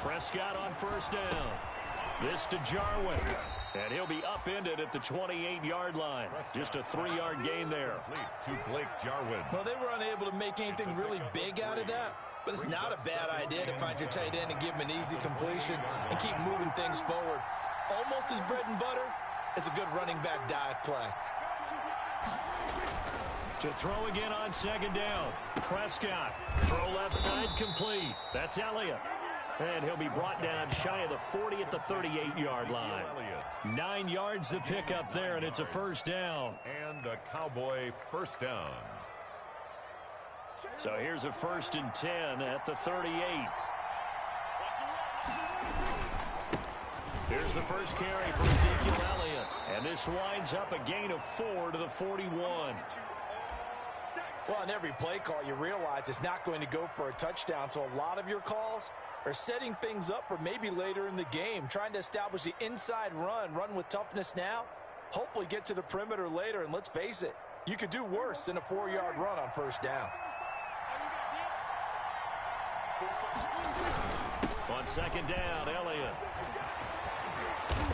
Prescott on first down. This to Jarwin. And he'll be upended at the 28-yard line. Just a 3-yard gain there. To Blake Jarwin. Well, they were unable to make anything really big out of that. But it's not a bad idea to find your tight end and give him an easy completion and keep moving things forward. Almost as bread and butter as a good running back dive play. To throw again on second down. Prescott. Throw left side complete. That's Elliott. And he'll be brought down shy of the 40 at the 38-yard line. 9 yards to pick up there, and it's a first down. And a Cowboy first down. So here's a 1st and 10 at the 38. Here's the first carry for Ezekiel Elliott. And this winds up a gain of 4 to the 41. Well, on every play call, you realize it's not going to go for a touchdown. So a lot of your calls are setting things up for maybe later in the game, trying to establish the inside run with toughness now, hopefully get to the perimeter later. And let's face it, you could do worse than a 4-yard run on first down. On second down, Elliott.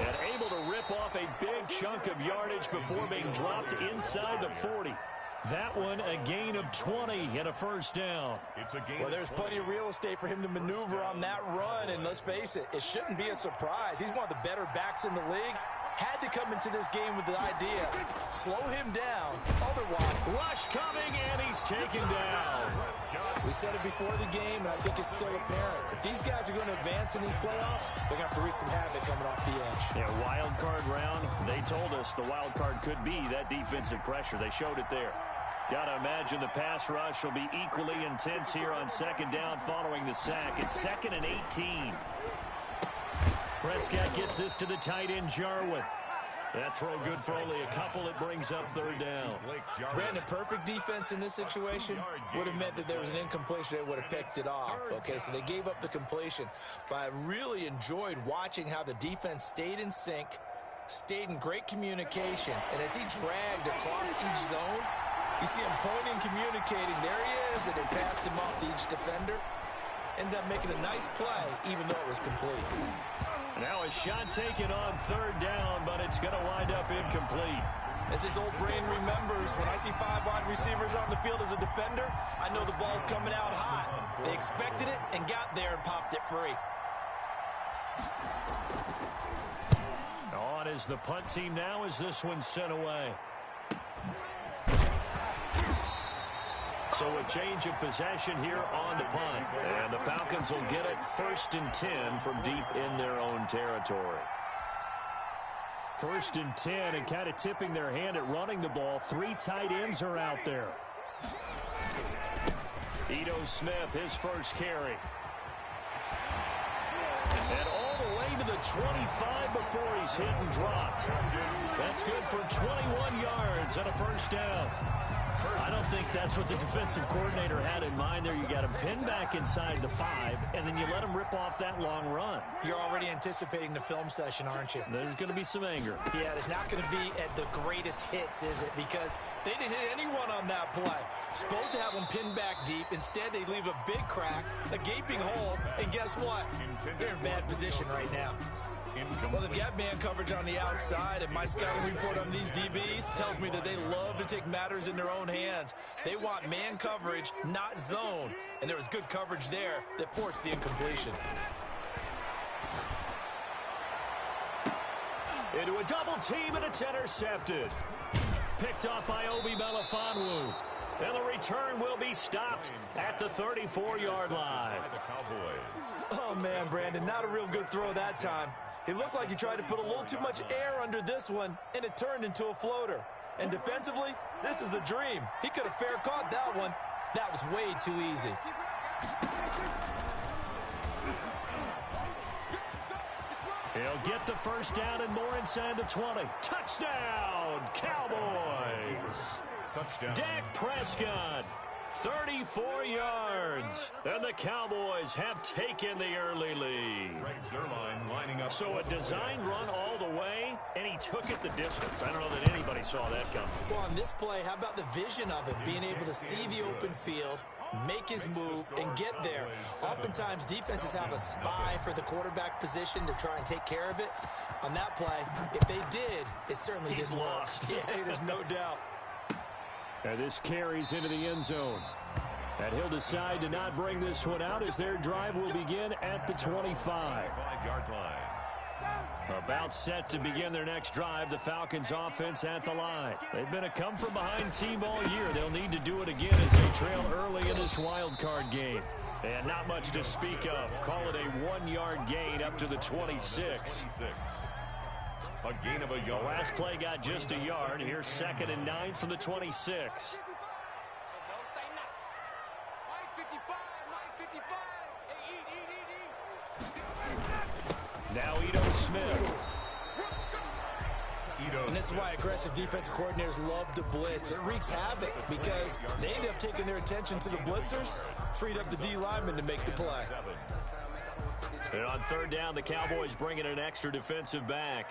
And able to rip off a big chunk of yardage before being dropped inside the 40. That one a gain of 20 and a first down. Well, there's plenty of real estate for him to maneuver on that run, and let's face it, it shouldn't be a surprise. He's one of the better backs in the league. Had to come into this game with the idea, slow him down, otherwise. Rush coming, and he's taken down. We said it before the game, and I think it's still apparent. If these guys are going to advance in these playoffs, they're going to have to wreak some havoc coming off the edge. Yeah, wild card round. They told us the wild card could be that defensive pressure. They showed it there. Got to imagine the pass rush will be equally intense here on second down following the sack. It's 2nd and 18. Prescott gets this to the tight end, Jarwin. That throw good for only a couple. It brings up 3rd down. Brandon, perfect defense in this situation would have meant that there was an incompletion. They would have picked it off. Okay, so they gave up the completion. But I really enjoyed watching how the defense stayed in sync, stayed in great communication. And as he dragged across each zone, you see him pointing, communicating. There he is, and they passed him off to each defender. Ended up making a nice play, even though it was complete. Now a shot taken on 3rd down, but it's going to wind up incomplete. As his old brain remembers, when I see 5 wide receivers on the field as a defender, I know the ball's coming out hot. They expected it and got there and popped it free. On is the punt team now as this one's sent away. So a change of possession here on the punt. And the Falcons will get it 1st and 10 from deep in their own territory. 1st and 10, and kind of tipping their hand at running the ball. 3 tight ends are out there. Ito Smith, his first carry. And all the way to the 25 before he's hit and dropped. That's good for 21 yards and a first down. I don't think that's what the defensive coordinator had in mind there. You got him pinned back inside the 5, and then you let him rip off that long run. You're already anticipating the film session, aren't you? There's going to be some anger. Yeah, there's not going to be at the greatest hits, is it? Because they didn't hit anyone on that play. Supposed to have them pinned back deep. Instead, they leave a big crack, a gaping hole, and guess what? They're in bad position right now. Well, they've got man coverage on the outside, and my scouting report on these DBs tells me that they love to take matters in their own hands. They want man coverage, not zone, and there was good coverage there that forced the incompletion. Into a double team, and it's intercepted. Picked off by Obi Melifonwu. And the return will be stopped at the 34-yard line. Oh, man, Brandon, not a real good throw that time. It looked like he tried to put a little too much air under this one, and it turned into a floater. And defensively, this is a dream. He could have fair caught that one. That was way too easy. He'll get the first down and more inside the 20. Touchdown, Cowboys. Touchdown. Dak Prescott, 34 yards. And the Cowboys have taken the early lead. Lining up. So a designed run all the way, and he took it the distance. I don't know that anybody saw that coming. Well, on this play, how about the vision of it? Being able to see the open field, make his move, and get there. Oftentimes, defenses have a spy for the quarterback position to try and take care of it. On that play, if they did, it certainly didn't work. Yeah, there's no doubt. And this carries into the end zone. And he'll decide to not bring this one out as their drive will begin at the 25-yard line. About set to begin their next drive, the Falcons offense at the line. They've been a come-from-behind team all year. They'll need to do it again as they trail early in this wild card game. And not much to speak of. Call it a 1-yard gain up to the 26. A gain of a yard. The last play got just a yard. Here's 2nd and 9 from the 26. Now Ito Smith. And this is why aggressive defensive coordinators love to blitz. It wreaks havoc because they end up taking their attention to the blitzers, freed up the D lineman to make the play. And on 3rd down, the Cowboys bring in an extra defensive back.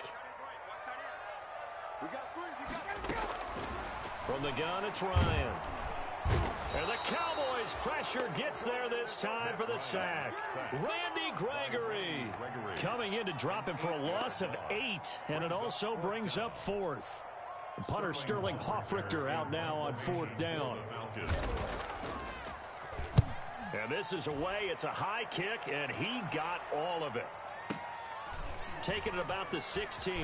From the gun, it's Ryan. And the Cowboys pressure gets there this time for the sack. Randy Gregory coming in to drop him for a loss of 8. And it also brings up 4th. The punter Sterling Hoffrichter out now on 4th down. And this is away. It's a high kick, and he got all of it. Taking it about the 16.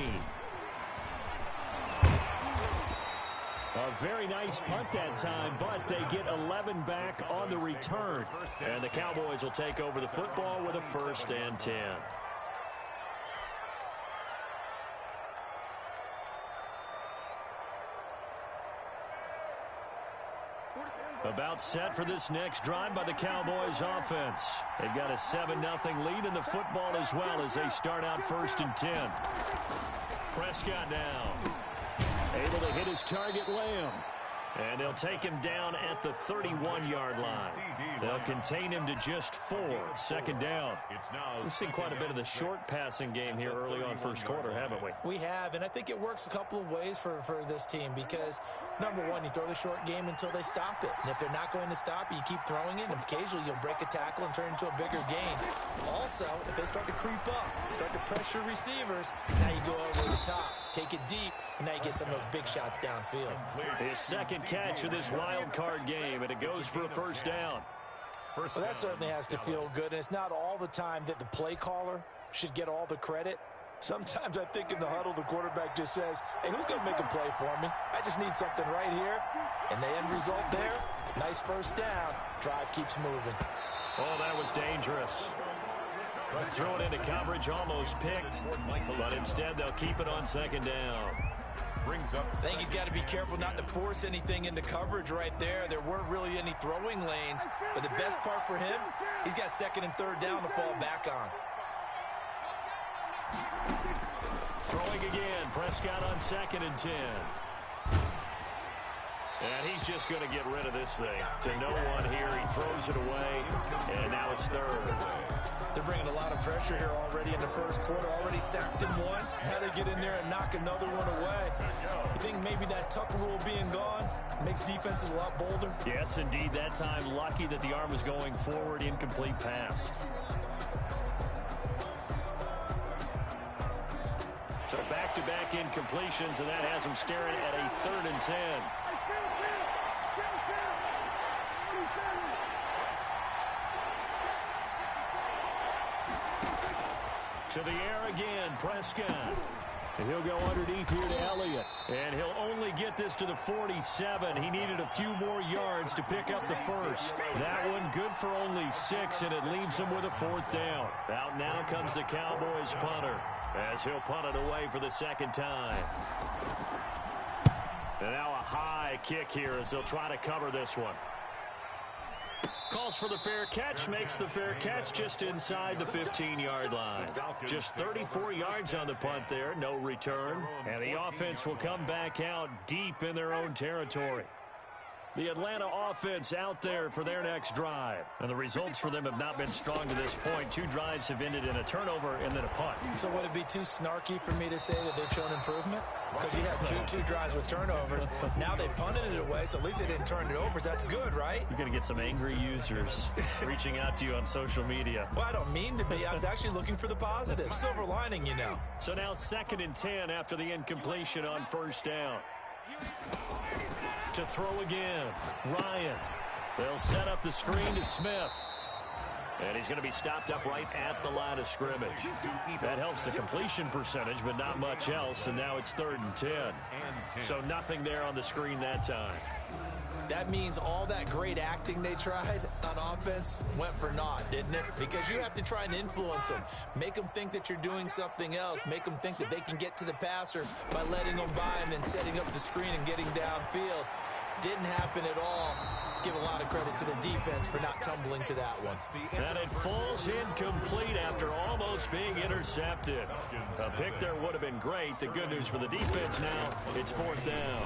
A very nice punt that time, but they get 11 back on the return. And the Cowboys will take over the football with a 1st and 10. About set for this next drive by the Cowboys offense. They've got a 7-0 lead in the football as well as they start out 1st and 10. Prescott now. Able to hit his target, Lamb. And they'll take him down at the 31-yard line. They'll contain him to just 4. 2nd down. We've seen quite a bit of the short passing game here early on 1st quarter, haven't we? We have, and I think it works a couple of ways for this team because, number one, you throw the short game until they stop it. And if they're not going to stop it, you keep throwing it, and occasionally you'll break a tackle and turn into a bigger gain. Also, if they start to creep up, start to pressure receivers, now you go over the top, take it deep, and now you get some of those big shots downfield. His 2nd catch of this wild card game, and it goes for a 1st down. Well, that certainly has to feel good, and it's not all the time that the play caller should get all the credit. Sometimes I think in the huddle, the quarterback just says, hey, who's going to make a play for me? I just need something right here. And the end result there, nice 1st down. Drive keeps moving. Oh, that was dangerous. Thrown into coverage, almost picked, but instead they'll keep it on 2nd down. I think he's got to be careful not to force anything into coverage right there. There weren't really any throwing lanes, but the best part for him, he's got 2nd and 3rd down to fall back on. Throwing again, Prescott on 2nd and 10. And he's just going to get rid of this thing. To no one here, he throws it away, and now it's 3rd. They're bringing a lot of pressure here already in the 1st quarter. Already sacked him once. How to get in there and knock another one away. You think maybe that Tucker rule being gone makes defenses a lot bolder? Yes, indeed. That time, lucky that the arm was going forward. Incomplete pass. So back-to-back incompletions, and that has him staring at a 3rd and 10. To the air again, Prescott. And he'll go underneath here to Elliott. And he'll only get this to the 47. He needed a few more yards to pick up the 1st. That one good for only 6, and it leaves him with a 4th down. Out now comes the Cowboys punter as he'll punt it away for the 2nd time. And now a high kick here as they'll try to cover this one. Calls for the fair catch, makes the fair catch just inside the 15-yard line. Just 34 yards on the punt there, no return. And the offense will come back out deep in their own territory. The Atlanta offense out there for their next drive. And the results for them have not been strong to this point. 2 drives have ended in a turnover and then a punt. So would it be too snarky for me to say that they've shown improvement? Because you had two drives with turnovers. Now they punted it away, so at least they didn't turn it over. So that's good, right? You're going to get some angry users reaching out to you on social media. Well, I don't mean to be. I was actually looking for the positive. Silver lining, you know. So now 2nd and 10 after the incompletion on first down. To throw again, Ryan. They'll set up the screen to Smith. And he's going to be stopped up right at the line of scrimmage. That helps the completion percentage, but not much else. And now it's 3rd and 10. So nothing there on the screen that time. That means all that great acting they tried on offense went for naught, didn't it? Because you have to try and influence them. Make them think that you're doing something else. Make them think that they can get to the passer by letting them by and then setting up the screen and getting downfield. Didn't happen at all. Give a lot of credit to the defense for not tumbling to that one. And it falls incomplete after almost being intercepted. A pick there would have been great. The good news for the defense now, it's 4th down.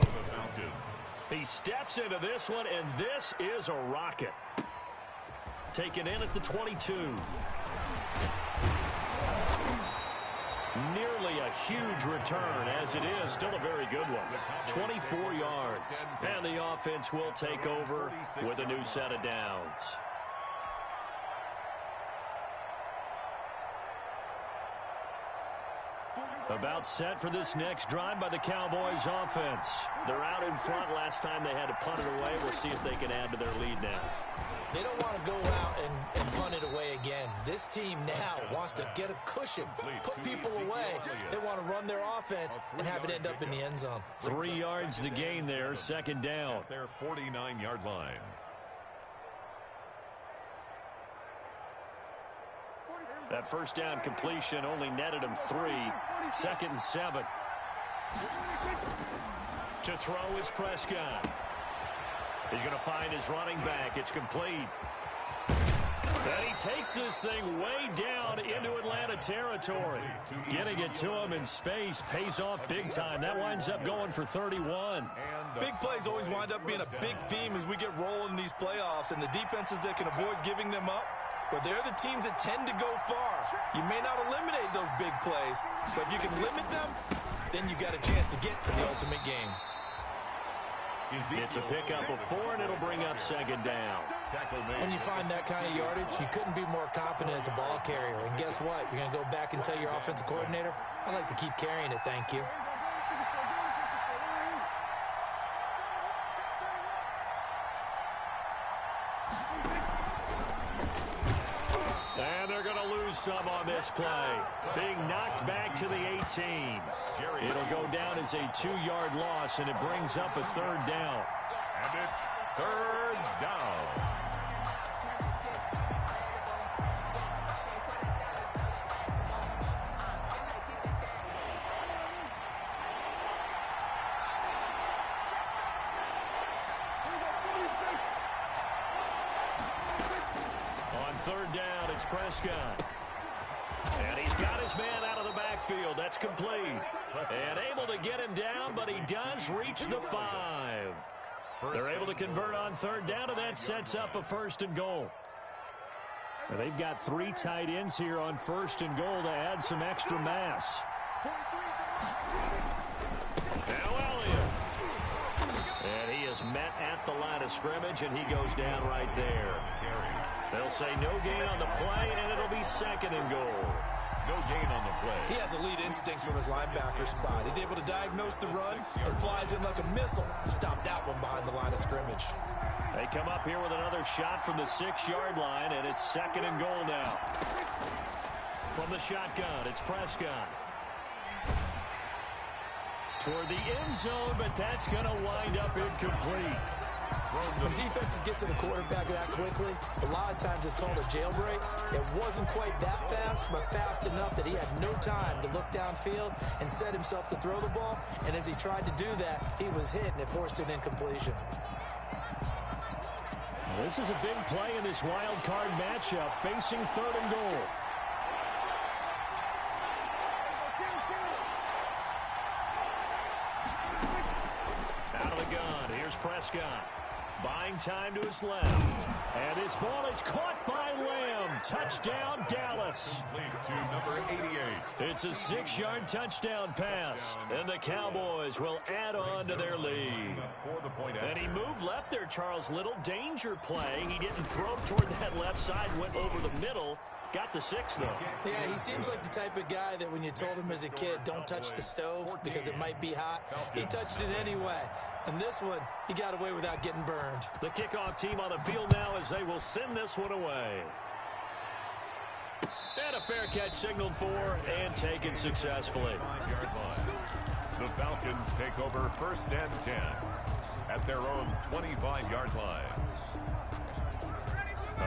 He steps into this one, and this is a rocket. Taken in at the 22. Nearly a huge return, as it is still a very good one. 24 yards. And the offense will take over with a new set of downs. About set for this next drive by the Cowboys offense. They're out in front. Last time they had to punt it away. We'll see if they can add to their lead now. They don't want to go out and punt it away again. This team now wants to get a cushion, put people away. They want to run their offense and have it end up in the end zone. 3 yards to gain there, 2nd down. Their 49-yard line. That first down completion only netted him 3. 2nd and 7. To throw is Prescott. He's going to find his running back. It's complete. And he takes this thing way down into Atlanta territory. Getting it to him in space pays off big time. That winds up going for 31. Big plays always wind up being a big theme as we get rolling in these playoffs, and the defenses that can avoid giving them up, but they're the teams that tend to go far. You may not eliminate those big plays, but if you can limit them, then you got a chance to get to the ultimate game. It's a pickup of 4, and it'll bring up 2nd down. When you find that kind of yardage, you couldn't be more confident as a ball carrier. And guess what? You're going to go back and tell your offensive coordinator, I'd like to keep carrying it, thank you. And they're going to lose some on this play. Being knocked back to the 18. It'll go down as a 2-yard loss, and it brings up a 3rd down. And it's 3rd down. On 3rd down, it's Prescott. And he's got his man out of the backfield. That's complete. And able to get him down, but he does reach the 5. They're able to convert on 3rd down, and that sets up a 1st and goal. And they've got 3 tight ends here on 1st and goal to add some extra mass. Now Elliott. And he is met at the line of scrimmage, and he goes down right there. They'll say no gain on the play, and it'll be 2nd and goal. No gain on the play. He has elite instincts from his linebacker spot. He's able to diagnose the run and flies in like a missile to stop that one behind the line of scrimmage. They come up here with another shot from the 6-yard line, and it's 2nd and goal now. From the shotgun, it's Prescott. Toward the end zone, but that's going to wind up incomplete. When defenses get to the quarterback that quickly, a lot of times it's called a jailbreak. It wasn't quite that fast, but fast enough that he had no time to look downfield and set himself to throw the ball. And as he tried to do that, he was hit, and it forced an incompletion. This is a big play in this wild card matchup, facing 3rd and goal. Out of the gun, here's Prescott. Buying time to his left. And his ball is caught by Lamb. Touchdown, Dallas. To number 88. It's a 6-yard touchdown pass. And the Cowboys will add on to their lead. For the point And he moved left there, Charles. Little danger play. He didn't throw toward that left side, went over the middle. Got the 6, though. Yeah, he seems like the type of guy that when you told him as a kid, don't touch the stove because it might be hot, he touched it anyway. And this one, he got away without getting burned. The kickoff team on the field now as they will send this one away. And a fair catch signaled for and taken successfully. 5-yard line. The Falcons take over 1st and 10 at their own 25-yard line.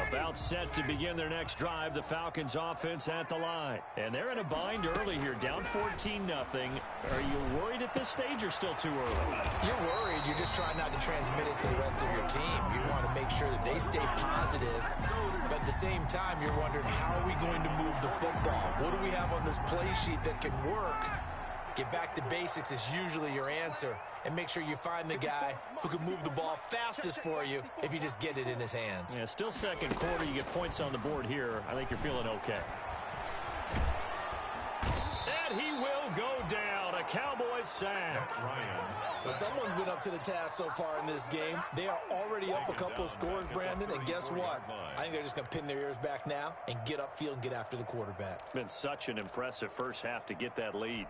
About set to begin their next drive, the Falcons offense at the line. And they're in a bind early here, down 14-0. Are you worried at this stage or still too early? You're worried. You're just trying not to transmit it to the rest of your team. You want to make sure that they stay positive. But at the same time, you're wondering, how are we going to move the football? What do we have on this play sheet that can work? Get back to basics is usually your answer. And make sure you find the guy who can move the ball fastest for you if you just get it in his hands. Yeah, still second quarter. You get points on the board here. I think you're feeling okay. And he will go down. A Cowboys sack. Well, someone's been up to the task so far in this game. They are already up a couple of scores, Brandon. And guess what? I think they're just going to pin their ears back now and get upfield and get after the quarterback. Been such an impressive first half to get that lead.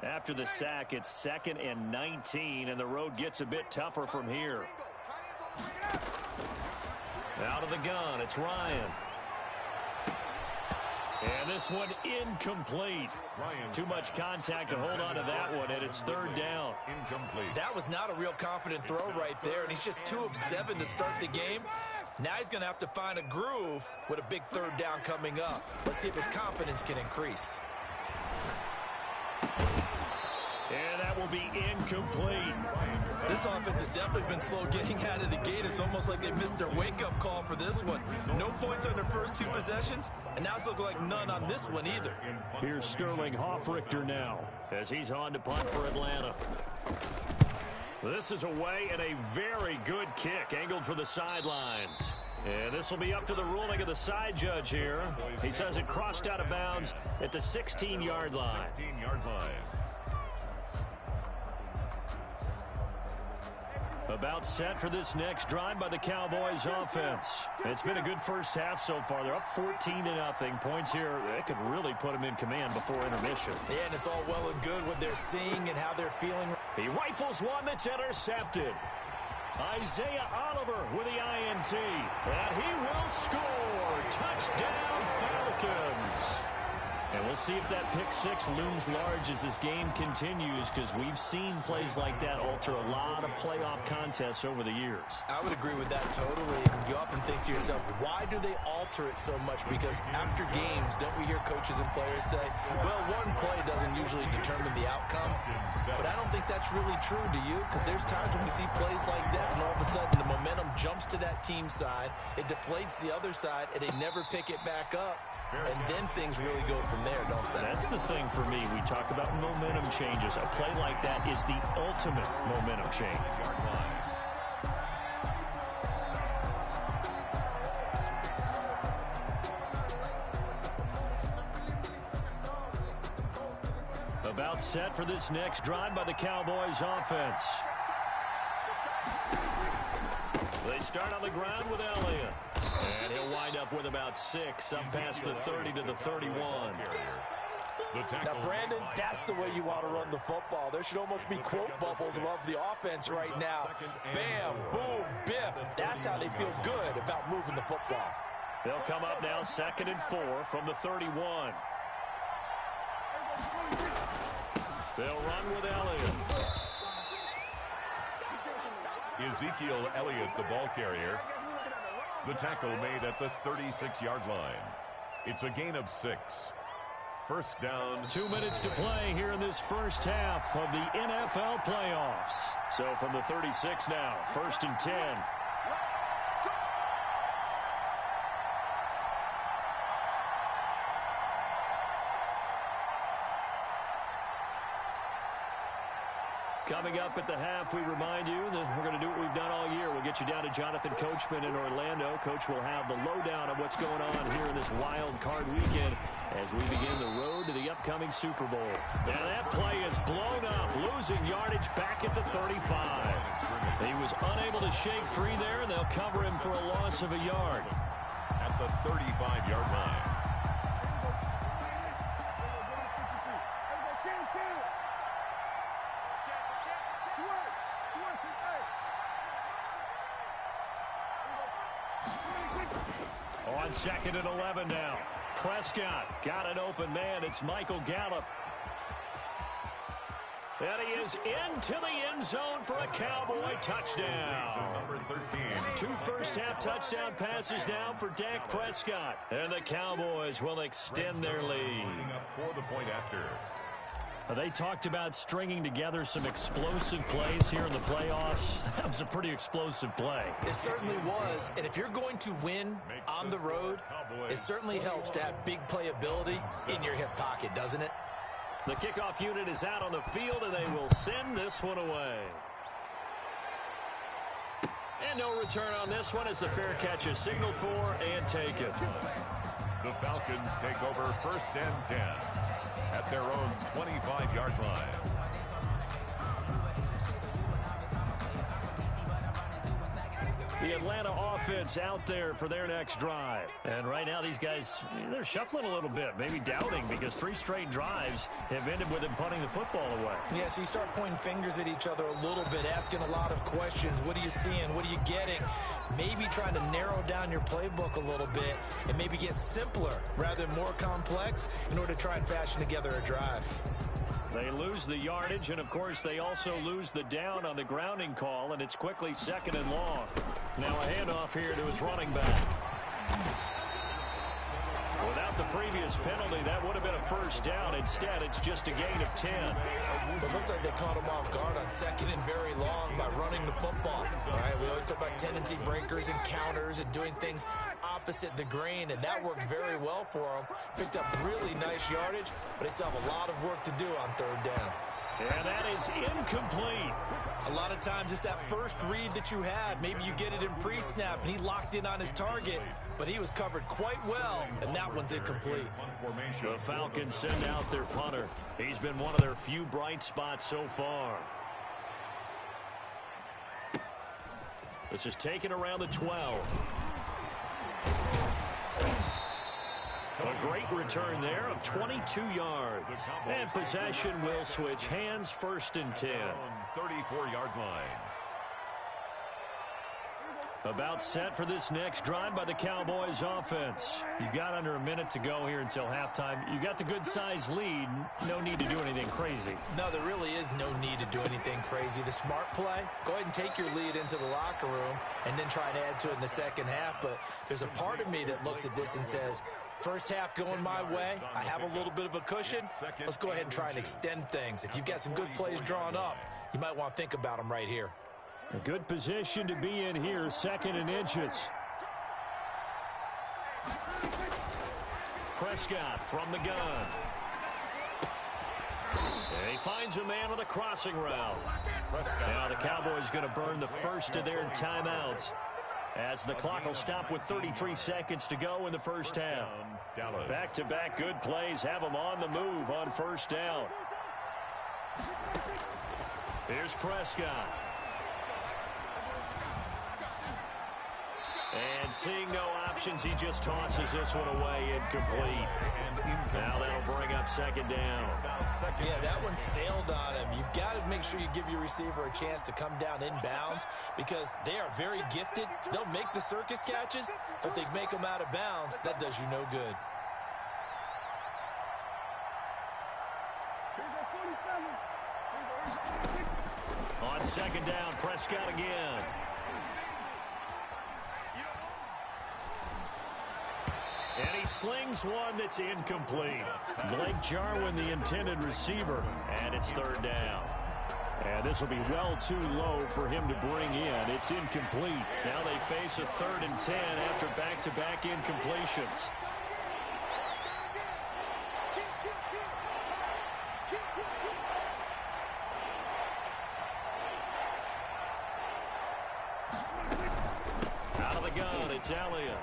After the sack, it's 2nd and 19, and the road gets a bit tougher from here. Out of the gun, it's Ryan. And this one incomplete. Too much contact to hold on to that one, and it's 3rd down. Incomplete. That was not a real confident throw right there, and he's just 2 of 7 to start the game. Now he's going to have to find a groove with a big 3rd down coming up. Let's see if his confidence can increase. And that will be incomplete. This offense has definitely been slow getting out of the gate. It's almost like they missed their wake-up call for this one. No points on their first 2 possessions, and now it's looking like none on this one either. Here's Sterling Hoffrichter now as he's on to punt for Atlanta. This is away and a very good kick angled for the sidelines. And this will be up to the ruling of the side judge here. He says it crossed out of bounds at the 16-yard line. 16-yard line. About set for this next drive by the Cowboys offense. It's been a good first half so far. They're up 14-0. Points here, that could really put them in command before intermission. Yeah, and it's all well and good what they're seeing and how they're feeling. He rifles one that's intercepted. Isaiah Oliver with the INT. And he will score. Touchdown, Falcons. And we'll see if that pick 6 looms large as this game continues, because we've seen plays like that alter a lot of playoff contests over the years. I would agree with that totally. You often think to yourself, why do they alter it so much? Because after games, don't we hear coaches and players say, well, one play doesn't usually determine the outcome. But I don't think that's really true, do you? Because there's times when we see plays like that, and all of a sudden the momentum jumps to that team side, it deflates the other side, and they never pick it back up. And then things really go from there, don't they? That's the thing for me. We talk about momentum changes. A play like that is the ultimate momentum change. About set for this next drive by the Cowboys offense. They start on the ground with Elliott. And he'll wind up with about 6, up past the 30 to the 31. Now, Brandon, that's the way you want to run the football. There should almost be quote bubbles above the offense right now. Bam, boom, biff. That's how they feel good about moving the football. They'll come up now 2nd and 4 from the 31. They'll run with Elliott. Ezekiel Elliott, the ball carrier. The tackle made at the 36-yard line. It's a gain of 6. First down. 2 minutes to play here in this first half of the NFL playoffs. So from the 36 now, 1st and 10. Coming up at the half, we remind you that we're going to do what we've done all year. We'll get get you down to Jonathan Coachman in Orlando. Coach will have the lowdown of what's going on here in this wild card weekend as we begin the road to the upcoming Super Bowl. And that play is blown up, losing yardage back at the 35. He was unable to shake free there, and they'll cover him for a loss of a yard. At the 35-yard line. On 2nd and 11 now. Prescott got an open man. It's Michael Gallup. And he is into the end zone for a Cowboy touchdown. Number 13. 2 first-half touchdown passes now for Dak Prescott. And the Cowboys will extend their lead. For the point after. They talked about stringing together some explosive plays here in the playoffs. That was a pretty explosive play. It certainly was. And if you're going to win on the road, it certainly helps to have big playability in your hip pocket, doesn't it? The kickoff unit is out on the field, and they will send this one away. And no return on this one as the fair catch is signaled for and taken. The Falcons take over 1st and 10 at their own 25-yard line. The Atlanta offense out there for their next drive. And right now these guys, they're shuffling a little bit, maybe doubting, because 3 straight drives have ended with them punting the football away. Yeah, so you start pointing fingers at each other a little bit, asking a lot of questions. What are you seeing? What are you getting? Maybe trying to narrow down your playbook a little bit and maybe get simpler rather than more complex in order to try and fashion together a drive. They lose the yardage, and of course they also lose the down on the grounding call, and it's quickly 2nd and long. Now a handoff here to his running back. Without the previous penalty, that would have been a first down. Instead, it's just a gain of 10. It looks like they caught him off guard on 2nd and very long by running the football. All right, we always talk about tendency breakers and counters and doing things opposite the grain, and that worked very well for them. Picked up really nice yardage, but they still have a lot of work to do on 3rd down. And that is incomplete. A lot of times it's that first read that you had. Maybe you get it in pre-snap, and he locked in on his target, but he was covered quite well, and that one's incomplete. The Falcons send out their punter. He's been one of their few bright spots so far. This is taken around the 12. A great return there of 22 yards. And possession will switch hands, 1st and 10. 34-yard line. About set for this next drive by the Cowboys offense. You've got under a minute to go here until halftime. You got the good-sized lead. No need to do anything crazy. No, there really is no need to do anything crazy. The smart play, go ahead and take your lead into the locker room and then try to add to it in the 2nd half. But there's a part of me that looks at this and says, first half going my way, I have a little bit of a cushion. Let's go ahead and try and extend things. If you've got some good plays drawn up, you might want to think about them right here. A good position to be in here, 2nd and inches. Prescott from the gun. And he finds a man with a crossing route. Now the Cowboys going to burn the first of their timeouts as the clock will stop with 33 seconds to go in the first half. Back-to-back good plays have them on the move on 1st down. Here's Prescott. And seeing no options, he just tosses this one away, incomplete. Now that'll bring up 2nd down. Yeah, that one sailed on him. You've got to make sure you give your receiver a chance to come down inbounds because they are very gifted. They'll make the circus catches, but they make them out of bounds. That does you no good. On 2nd down, Prescott again. And he slings one that's incomplete. Blake Jarwin, the intended receiver, and it's 3rd down. And this will be well too low for him to bring in. It's incomplete. Now they face a 3rd and 10 after back-to-back incompletions. the gun. It's Elliott.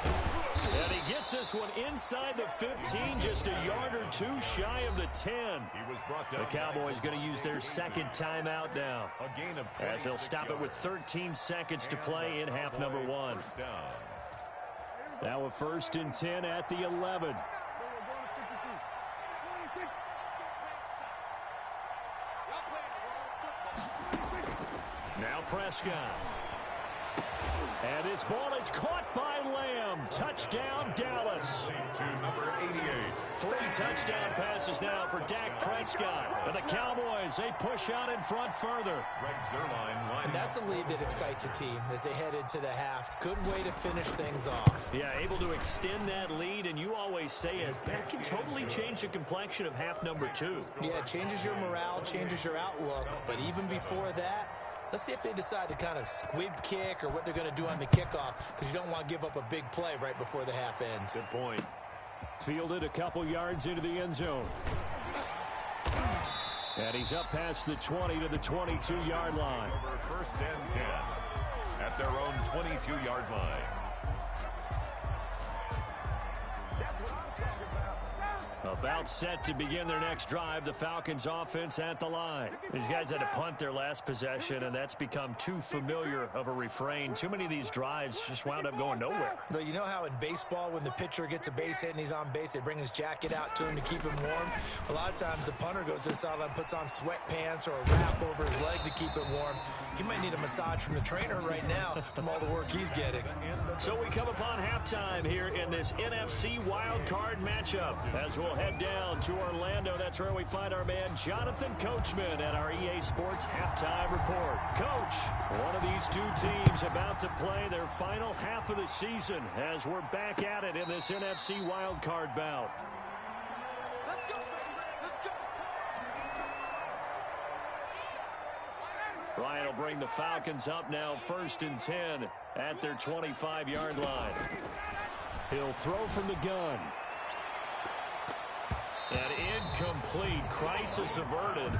And he gets this one inside the 15, just a yard or two shy of the 10. He was brought down. The Cowboys going to use their second timeout now, A gain of as they'll stop it with 13 seconds to play in half number 1. First down. Now a 1st and 10 at the 11. Now Prescott. And his ball is caught by Lamb. Touchdown, Dallas. To number 88. 3 touchdown passes now for Dak Prescott. And the Cowboys, they push out in front further. And that's a lead that excites a team as they head into the half. Good way to finish things off. Yeah, able to extend that lead, and you always say it, that can totally change the complexion of half number 2. Yeah, it changes your morale, changes your outlook. But even before that, let's see if they decide to kind of squib kick or what they're going to do on the kickoff, because you don't want to give up a big play right before the half ends. Good point. Fielded a couple yards into the end zone. And he's up past the 20 to the 22-yard line. Over 1st and 10 at their own 22-yard line. About set to begin their next drive, the Falcons offense at the line. These guys had to punt their last possession, and that's become too familiar of a refrain. Too many of these drives just wound up going nowhere. But you know how in baseball, when the pitcher gets a base hit and he's on base, they bring his jacket out to him to keep him warm? A lot of times the punter goes to the sideline, puts on sweatpants or a wrap over his leg to keep it warm. He might need a massage from the trainer right now from all the work he's getting. So we come upon halftime here in this NFC wildcard matchup. As we'll head down to Orlando, that's where we find our man Jonathan Coachman at our EA Sports Halftime Report. Coach, one of these two teams about to play their final half of the season as we're back at it in this NFC wildcard bout. Ryan will bring the Falcons up now 1st and 10 at their 25-yard line. He'll throw from the gun. And incomplete. Crisis averted.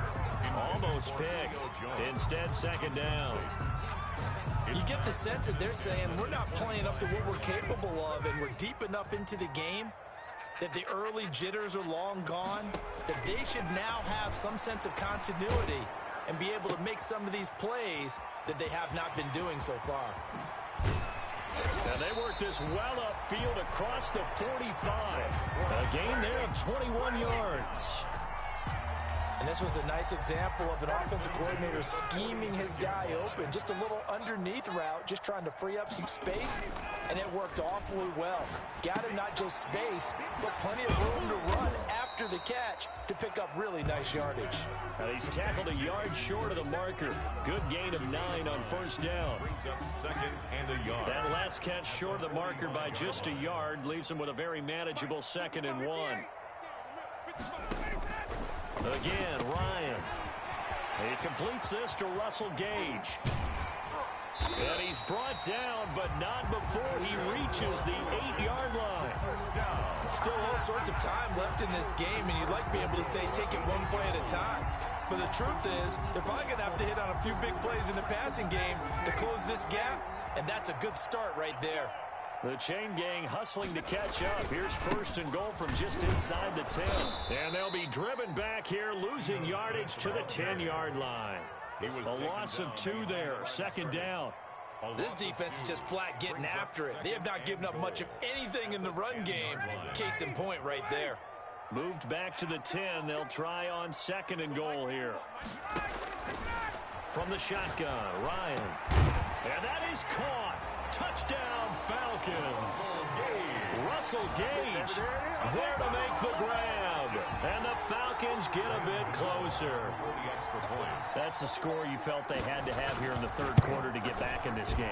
Almost picked. Instead, 2nd down. You get the sense that they're saying we're not playing up to what we're capable of, and we're deep enough into the game that the early jitters are long gone, that they should now have some sense of continuity and be able to make some of these plays that they have not been doing so far. And they work this well upfield across the 45. A gain there of 21 yards. And this was a nice example of an offensive coordinator scheming his guy open. Just a little underneath route, just trying to free up some space, and it worked awfully well. Got him not just space, but plenty of room to run after the catch to pick up really nice yardage. Now he's tackled a yard short of the marker. Good gain of 9 on 1st down. Brings up 2nd and a yard. That last catch short of the marker by just a yard leaves him with a very manageable 2nd and 1. Again, Ryan. He completes this to Russell Gage. And he's brought down, but not before he reaches the 8-yard line. Still all sorts of time left in this game, and you'd like to be able to say take it one play at a time. But the truth is, they're probably going to have to hit on a few big plays in the passing game to close this gap, and that's a good start right there. The chain gang hustling to catch up. Here's 1st and goal from just inside the 10. And they'll be driven back here, losing yardage to the 10-yard line. A loss of 2 there, 2nd down. This defense is just flat getting after it. They have not given up much of anything in the run game. Case in point right there. Moved back to the 10. They'll try on 2nd and goal here. From the shotgun, Ryan. And that is caught. Touchdown, Falcons. Russell Gage there to make the grab. And the Falcons get a bit closer. That's the score you felt they had to have here in the 3rd quarter to get back in this game.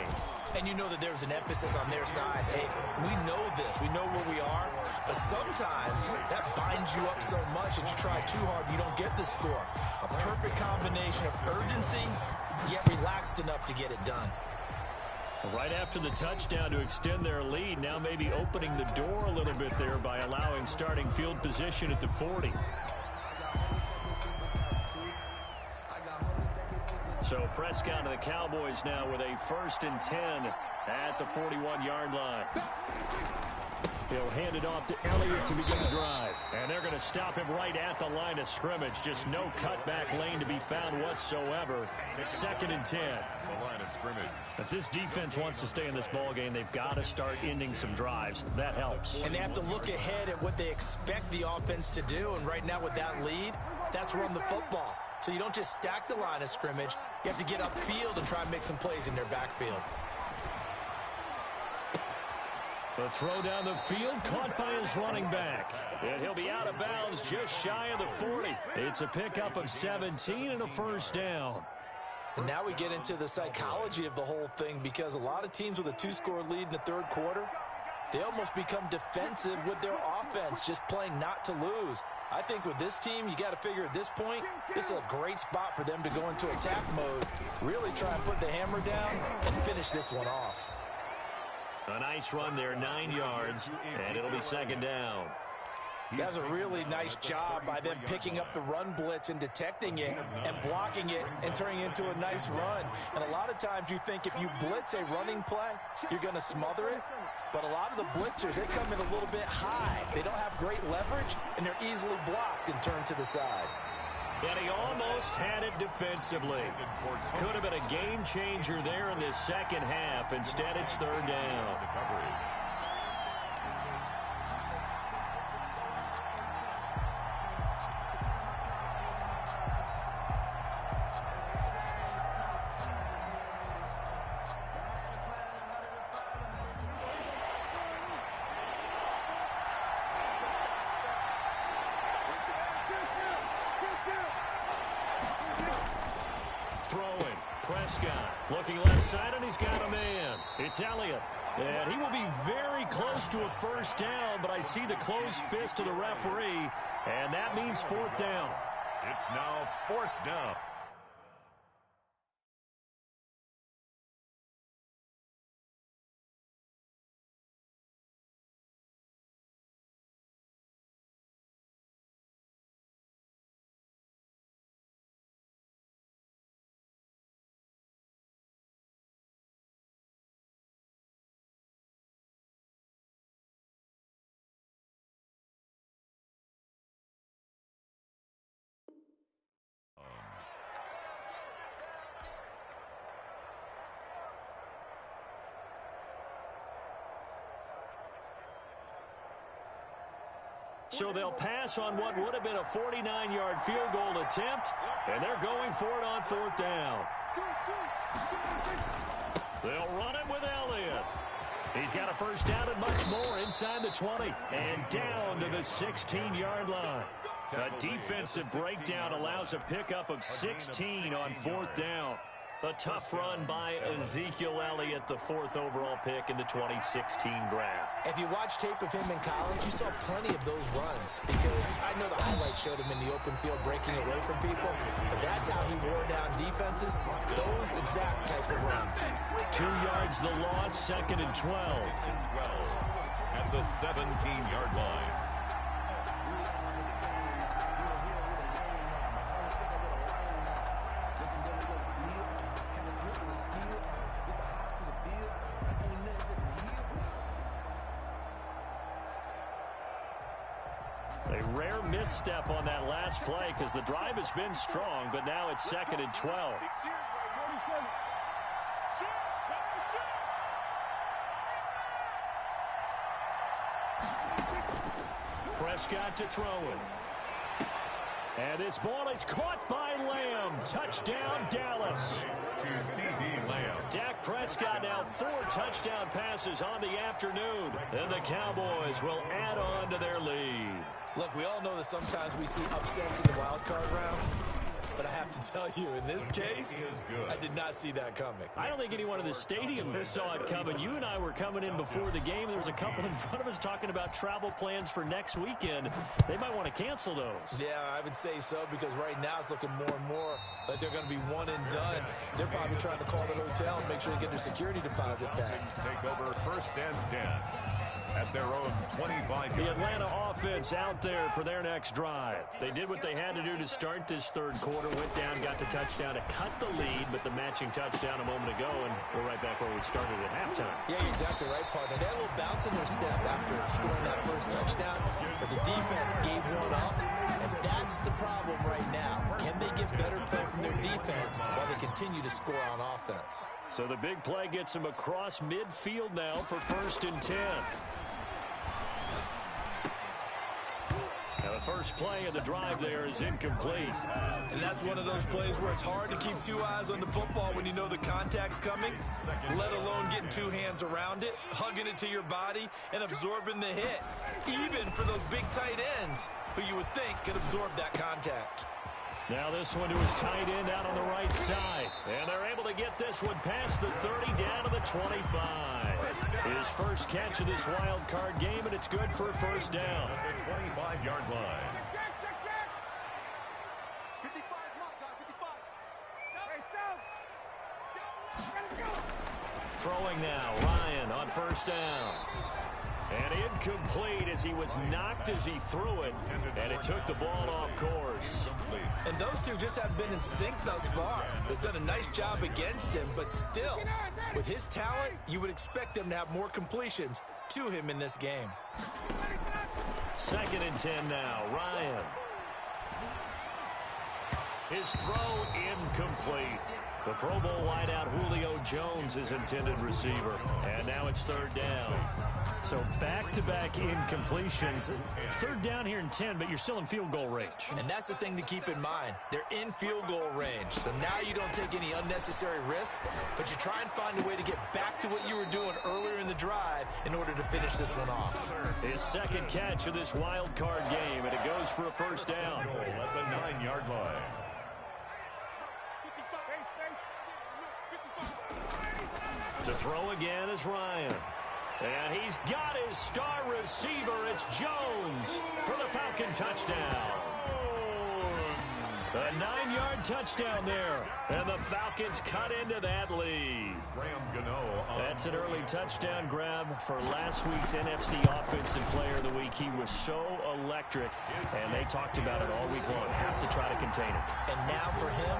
And you know that there's an emphasis on their side. Hey, we know this. We know where we are. But sometimes that binds you up so much that you try too hard, you don't get the score. A perfect combination of urgency, yet relaxed enough to get it done. Right after the touchdown to extend their lead, now maybe opening the door a little bit there by allowing starting field position at the 40. So Prescott and the Cowboys now with a 1st and 10 at the 41-yard line. He'll hand it off to Elliott to begin the drive. And they're going to stop him right at the line of scrimmage. Just no cutback lane to be found whatsoever. 2nd and 10. The line of scrimmage. If this defense wants to stay in this ball game, they've got to start ending some drives. That helps. And they have to look ahead at what they expect the offense to do. And right now with that lead, that's run the football. So you don't just stack the line of scrimmage. You have to get upfield and try and make some plays in their backfield. The throw down the field, caught by his running back. And he'll be out of bounds just shy of the 40. It's a pickup of 17 and a 1st down. And now we get into the psychology of the whole thing, because a lot of teams with a 2-score lead in the 3rd quarter, they almost become defensive with their offense, just playing not to lose. I think with this team, you got to figure at this point, this is a great spot for them to go into attack mode, really try and put the hammer down and finish this one off. A nice run there, 9 yards, and it'll be 2nd down. That's a really nice job by them picking up the run blitz and detecting it and blocking it and turning it into a nice run. And a lot of times you think if you blitz a running play, you're going to smother it. But a lot of the blitzers, they come in a little bit high. They don't have great leverage, and they're easily blocked and turned to the side. And he almost had it defensively. Could have been a game changer there in this 2nd half. Instead, it's 3rd down. Throwing, Prescott looking left side, and he's got a man. It's Elliott, and he will be very close to a 1st down, but I see the closed fist of the referee, and that means 4th down. It's now 4th down. So they'll pass on what would have been a 49-yard field goal attempt, and they're going for it on 4th down. They'll run it with Elliott. He's got a 1st down and much more inside the 20 and down to the 16-yard line. A defensive breakdown allows a pickup of 16 on 4th down. A tough run by Ezekiel Elliott, the 4th overall pick in the 2016 draft. If you watch tape of him in college, you saw plenty of those runs, because I know the highlights showed him in the open field breaking away from people, but that's how he wore down defenses, those exact type of runs. 2 yards the loss, 2nd and 12. At the 17-yard line. A rare misstep on that last play, because the drive has been strong, but now it's 2nd and 12. Prescott to throw it. And this ball is caught by Lamb. Touchdown, Dallas. To C.D. Lamb. Dak Prescott now 4 touchdown passes on the afternoon. And the Cowboys will add on to their lead. Look, we all know that sometimes we see upsets in the wild card round. But I have to tell you, in this case, I did not see that coming. I don't think anyone in the stadium saw it coming. You and I were coming in before the game. There was a couple in front of us talking about travel plans for next weekend. They might want to cancel those. Yeah, I would say so, because right now it's looking more and more like they're going to be one and done. They're probably trying to call the hotel and make sure they get their security deposit back. Take over 1st and 10. at their own 25. The Atlanta offense out there for their next drive. They did what they had to do to start this third quarter, went down, got the touchdown to cut the lead, but the matching touchdown a moment ago, and we're right back where we started at halftime. Yeah, you're exactly right, partner. They had a little bounce in their step after scoring that first touchdown, but the defense gave one up, and that's the problem right now. Can they get better play from their defense while they continue to score on offense? So the big play gets them across midfield now for 1st and 10. Now the first play of the drive there is incomplete. And that's one of those plays where it's hard to keep two eyes on the football when you know the contact's coming, let alone getting two hands around it, hugging it to your body, and absorbing the hit, even for those big tight ends who you would think could absorb that contact. Now this one to his tight end out on the right side. And they're able to get this one past the 30 down to the 25. His first catch of this wild card game, and it's good for a first down. At the 25-yard line. Throwing now, Ryan on first down. And incomplete as he was knocked as he threw it, and it took the ball off course. And those two just haven't been in sync thus far. They've done a nice job against him, but still, with his talent, you would expect them to have more completions to him in this game. 2nd and 10 now, Ryan. His throw incomplete. The Pro Bowl wideout Julio Jones is intended receiver. And now it's 3rd down. So back-to-back incompletions. 3rd down here in 10, but you're still in field goal range. And that's the thing to keep in mind. They're in field goal range. So now you don't take any unnecessary risks, but you try and find a way to get back to what you were doing earlier in the drive in order to finish this one off. His second catch of this wild card game, and it goes for a first down. At the 9-yard line. To throw again is Ryan. And he's got his star receiver. It's Jones for the Falcon touchdown. A 9-yard touchdown there. And the Falcons cut into that lead. That's an early touchdown grab for last week's NFC Offensive Player of the Week. He was so electric, and they talked about it all week long. Have to try to contain him. And now for him,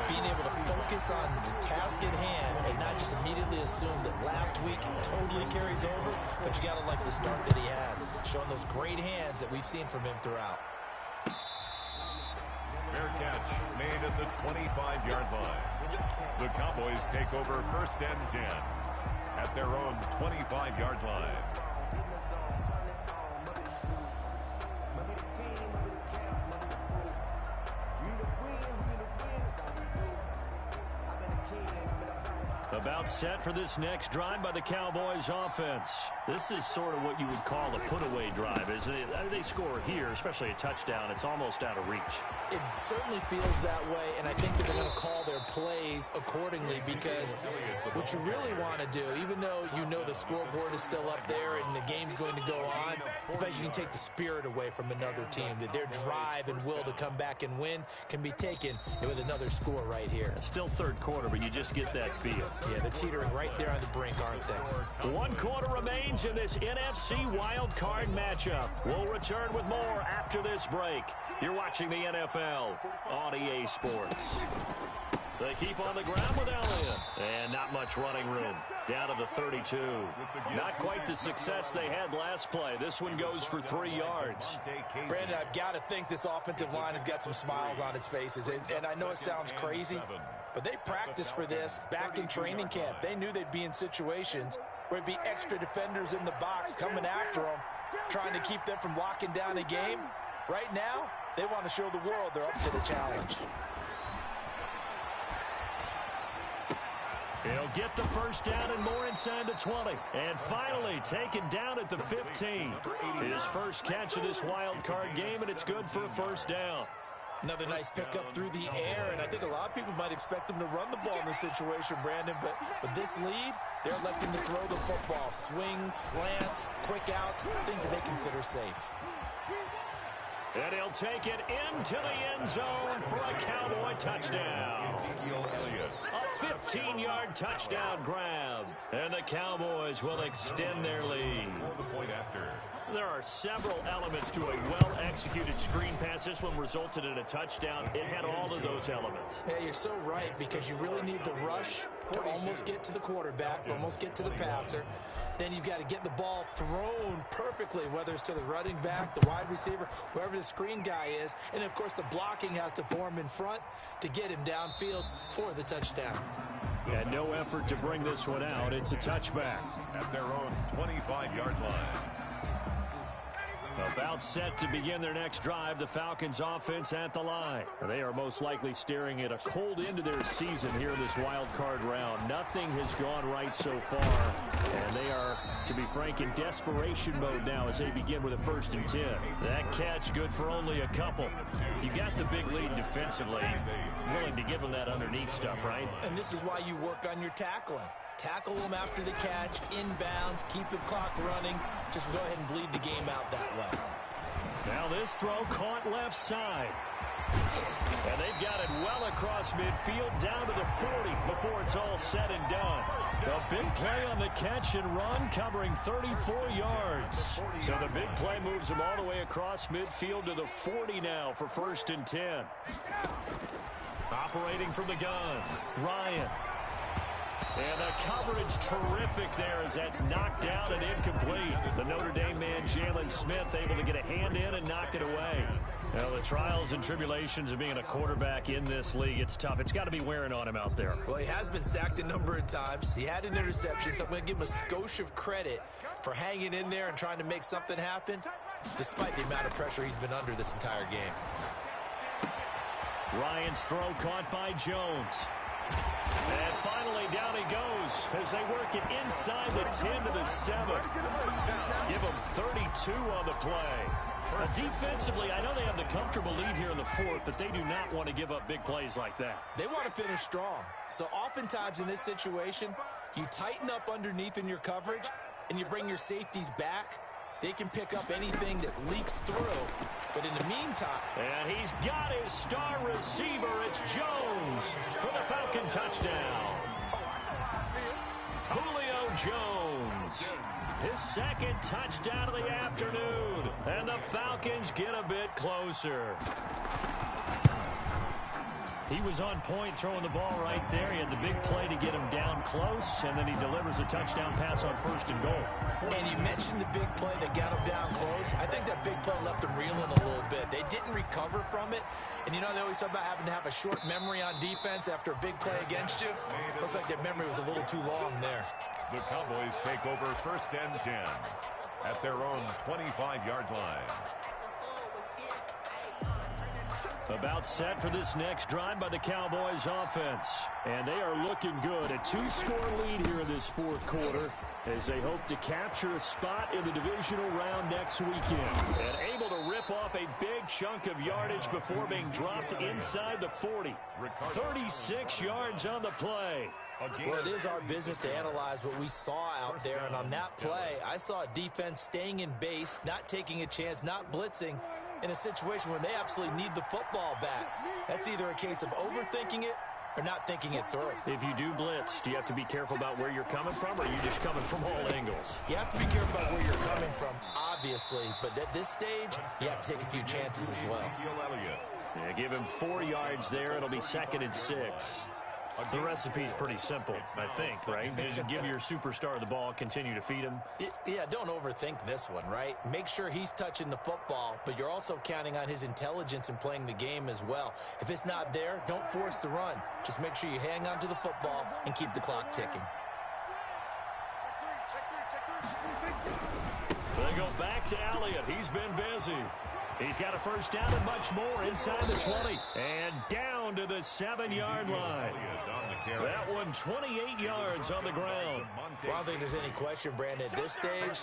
being able to focus on the task at hand and not just immediately assume that last week it totally carries over, but you got to like the start that he has, showing those great hands that we've seen from him throughout. Fair catch made at the 25-yard line. The Cowboys take over 1st and 10 at their own 25-yard line. About set for this next drive by the Cowboys offense. This is sort of what you would call a put-away drive, isn't it? They score here, especially a touchdown. It's almost out of reach. It certainly feels that way, and I think that they're going to call their plays accordingly because what you really want to do, even though you know the scoreboard is still up there and the game's going to go on, in fact, you can take the spirit away from another team. That their drive and will to come back and win can be taken with another score right here. Still 3rd quarter, but you just get that feel. Yeah, they're teetering right there on the brink, aren't they? 1 quarter remains in this NFC wild card matchup. We'll return with more after this break. You're watching the NFL on EA Sports. They keep on the ground with Elliott. And not much running room. Down to the 32. Not quite the success they had last play. This one goes for 3 yards. Brandon, I've got to think this offensive line has got some smiles on its faces. And I know it sounds crazy, but they practiced for this back in training camp. They knew they'd be in situations where it'd be extra defenders in the box coming after them, trying to keep them from locking down a game. Right now, they want to show the world they're up to the challenge. He'll get the first down and more inside the 20. And finally taken down at the 15. His first catch of this wild card game, and it's good for a first down. Another nice pickup through the air, and I think a lot of people might expect him to run the ball in this situation, Brandon, but with this lead, they're electing to throw the football. Swings, slants, quick outs, things that they consider safe. And he'll take it into the end zone for a Cowboy touchdown. Ezekiel Elliott. A 15-yard touchdown grab. And the Cowboys will extend their lead. The point after. There are several elements to a well-executed screen pass. This one resulted in a touchdown. It had all of those elements. Yeah, you're so right, because you really need the rush to almost get to the quarterback, almost get to the passer. Then you've got to get the ball thrown perfectly, whether it's to the running back, the wide receiver, whoever the screen guy is. And, of course, the blocking has to form in front to get him downfield for the touchdown. And no effort to bring this one out. It's a touchback. At their own 25-yard line. About set to begin their next drive, the Falcons offense at the line. They are most likely staring at a cold end to their season here in this wild card round. Nothing has gone right so far, and they are, to be frank, in desperation mode now as they begin with a 1st and 10. That catch good for only a couple. You got the big lead defensively. Willing to give them that underneath stuff, right? And this is why you work on your tackling. Tackle them after the catch, inbounds, keep the clock running. Just go ahead and bleed the game out that way. Now this throw caught left side. And they've got it well across midfield down to the 40 before it's all said and done. A big play on the catch and run covering 34 yards. So the big play moves them all the way across midfield to the 40 now for 1st and 10. Operating from the gun, Ryan. And the coverage terrific there as that's knocked out and incomplete. The Notre Dame man, Jalen Smith, able to get a hand in and knock it away. Well, the trials and tribulations of being a quarterback in this league, it's tough. It's got to be wearing on him out there. Well, he has been sacked a number of times. He had an interception, so I'm going to give him a skosh of credit for hanging in there and trying to make something happen, despite the amount of pressure he's been under this entire game. Ryan's throw caught by Jones. And finally, down he goes as they work it inside the 10 to the 7. Give them 32 on the play. Defensively, I know they have the comfortable lead here in the 4th, but they do not want to give up big plays like that. They want to finish strong. So oftentimes in this situation, you tighten up underneath in your coverage, and you bring your safeties back. They can pick up anything that leaks through. But in the meantime... And he's got his star receiver. It's Jones for the Falcon touchdown. Julio Jones. His 2nd touchdown of the afternoon. And the Falcons get a bit closer. He was on point throwing the ball right there. He had the big play to get him down close, and then he delivers a touchdown pass on 1st and goal. And you mentioned the big play that got him down close. I think that big play left him reeling a little bit. They didn't recover from it. And you know, they always talk about having to have a short memory on defense after a big play against you. Looks like their memory was a little too long there. The Cowboys take over 1st and 10 at their own 25-yard line. About set for this next drive by the Cowboys offense. And they are looking good. A 2-score lead here in this 4th quarter as they hope to capture a spot in the divisional round next weekend. And able to rip off a big chunk of yardage before being dropped inside the 40. 36 yards on the play. Well, it is our business to analyze what we saw out there. And on that play, I saw a defense staying in base, not taking a chance, not blitzing, in a situation where they absolutely need the football back. That's either a case of overthinking it or not thinking it through. If you do blitz, do you have to be careful about where you're coming from, or are you just coming from all angles? You have to be careful about where you're coming from, obviously. But at this stage, you have to take a few chances as well. Yeah, give him 4 yards there. It'll be 2nd and 6. The recipe's pretty simple, I think, right? Just give your superstar the ball, continue to feed him. Yeah, don't overthink this one, right? Make sure he's touching the football, but you're also counting on his intelligence in playing the game as well. If it's not there, don't force the run. Just make sure you hang on to the football and keep the clock ticking. They go back to Elliott. He's been busy. He's got a 1st down and much more inside the 20. And down to the 7-yard line. That one 28 yards on the ground. Well, I don't think there's any question, Brandon, at this stage,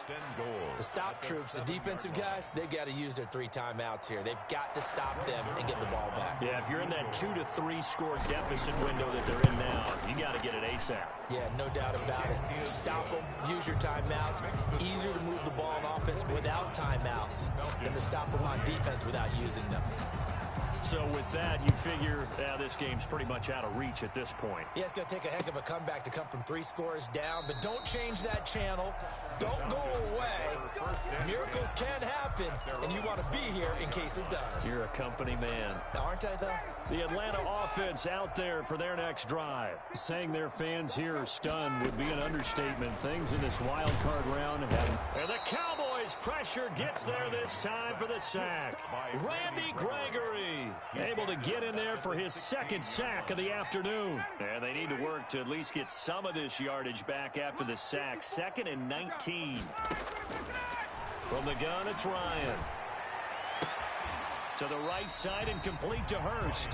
the stop troops, the defensive guys, they've got to use their 3 timeouts here. They've got to stop them and get the ball back. Yeah, if you're in that 2 to 3 score deficit window that they're in now, you got to get it ASAP. Yeah, no doubt about it. Stop them, use your timeouts. Easier to move the ball on offense without timeouts than to stop them on defense without using them. So with that, you figure this game's pretty much out of reach at this point. Yeah, it's going to take a heck of a comeback to come from 3 scores down, but don't change that channel. Don't go away. Miracles can happen, and you want to be here in case it does. You're a company man. Aren't I, though? The Atlanta offense out there for their next drive. Saying their fans here are stunned would be an understatement. Things in this wild card round have... And the Cowboys pressure gets there this time for the sack. Randy Gregory able to get in there for his 2nd sack of the afternoon. And they need to work to at least get some of this yardage back after the sack. 2nd and 19. From the gun, it's Ryan. To the right side and complete to Hurst.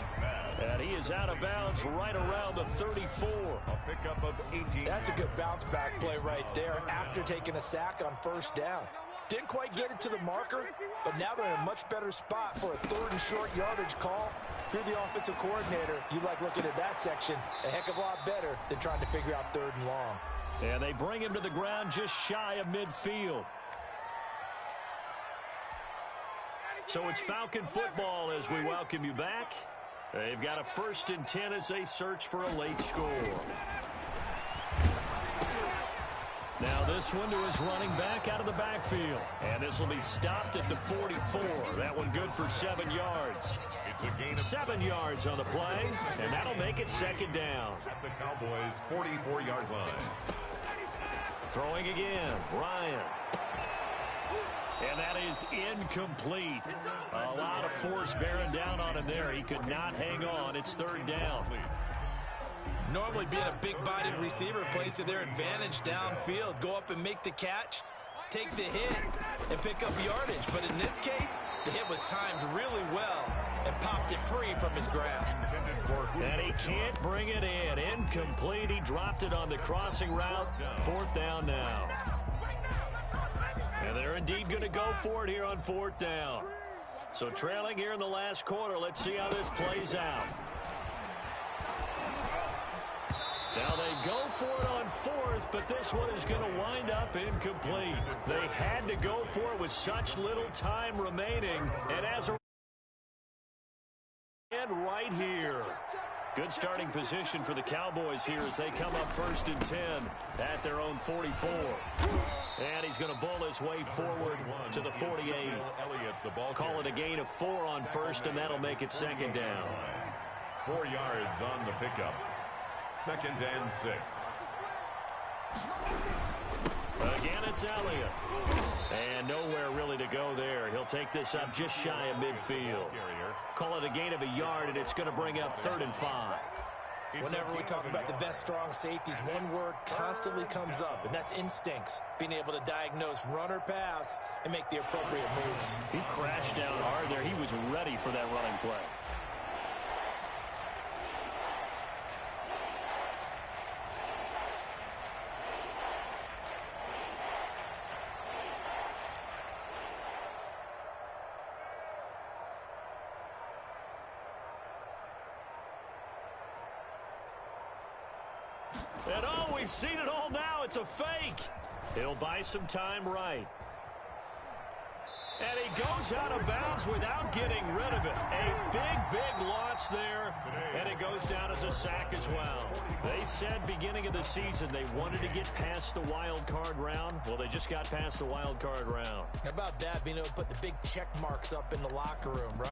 And he is out of bounds right around the 34. A pickup of 18. That's a good bounce back play right there after taking a sack on 1st down. Didn't quite get it to the marker, but now they're in a much better spot for a 3rd and short yardage call. If you're the offensive coordinator, you like looking at that section a heck of a lot better than trying to figure out 3rd and long. And they bring him to the ground just shy of midfield. So it's Falcon football as we welcome you back. They've got a 1st and 10 as they search for a late score. Now this one to his running back out of the backfield. And this will be stopped at the 44. That one good for 7 yards. It's a gain of 7 yards on the play, and that'll make it 2nd down. At the Cowboys' 44-yard line. Throwing again, Ryan. And that is incomplete. A lot of force bearing down on him there. He could not hang on. It's 3rd down. Normally being a big-bodied receiver plays to their advantage downfield. Go up and make the catch, take the hit, and pick up yardage. But in this case, the hit was timed really well and popped it free from his grasp. And he can't bring it in. Incomplete. He dropped it on the crossing route. 4th down now. And they're indeed going to go for it here on 4th down. So trailing here in the last quarter. Let's see how this plays out. Now they go for it on 4th, but this one is going to wind up incomplete. They had to go for it with such little time remaining. And as a and right here. Good starting position for the Cowboys here as they come up 1st and 10 at their own 44. And he's going to bull his way forward to the 48. Call it a gain of 4 on 1st, and that'll make it 2nd down. 4 yards on the pickup. 2nd and 6. Again, it's Elliott. And nowhere really to go there. He'll take this up just shy of midfield. Call it a gain of a yard, and it's going to bring up 3rd and 5. Whenever we talk about the best strong safeties, one word constantly comes up, and that's instincts. Being able to diagnose run or pass and make the appropriate moves. He crashed down hard there. He was ready for that running play. And oh, we've seen it all now. It's a fake. He'll buy some time right. And he goes out of bounds without getting rid of it. A big loss there. And it goes down as a sack as well. They said beginning of the season they wanted to get past the wild card round. Well, they just got past the wild card round. How about that, being able to put the big check marks up in the locker room, right?